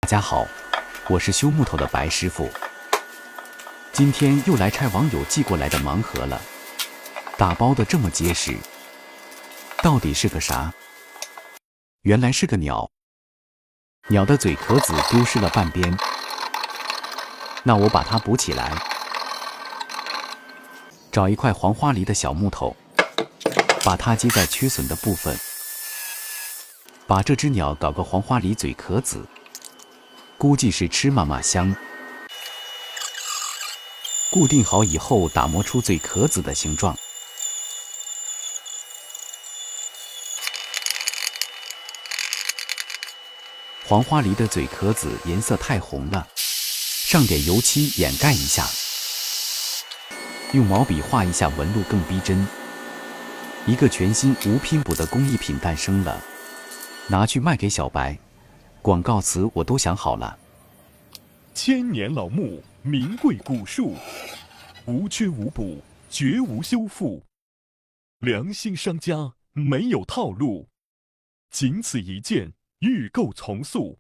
大家好，我是修木头的白师傅。今天又来拆网友寄过来的盲盒了，打包的这么结实，到底是个啥？原来是个鸟，鸟的嘴壳子丢失了半边，那我把它补起来。找一块黄花梨的小木头，把它接在缺损的部分，把这只鸟搞个黄花梨嘴壳子。估计是吃嘛嘛香。固定好以后，打磨出嘴壳子的形状。黄花梨的嘴壳子颜色太红了，上点油漆掩盖一下，用毛笔画一下纹路更逼真。一个全新无拼补的工艺品诞生了，拿去卖给小白。广告词我都想好了。千年老木，名贵古树，无缺无补，绝无修复。良心商家没有套路，仅此一件，预购从速。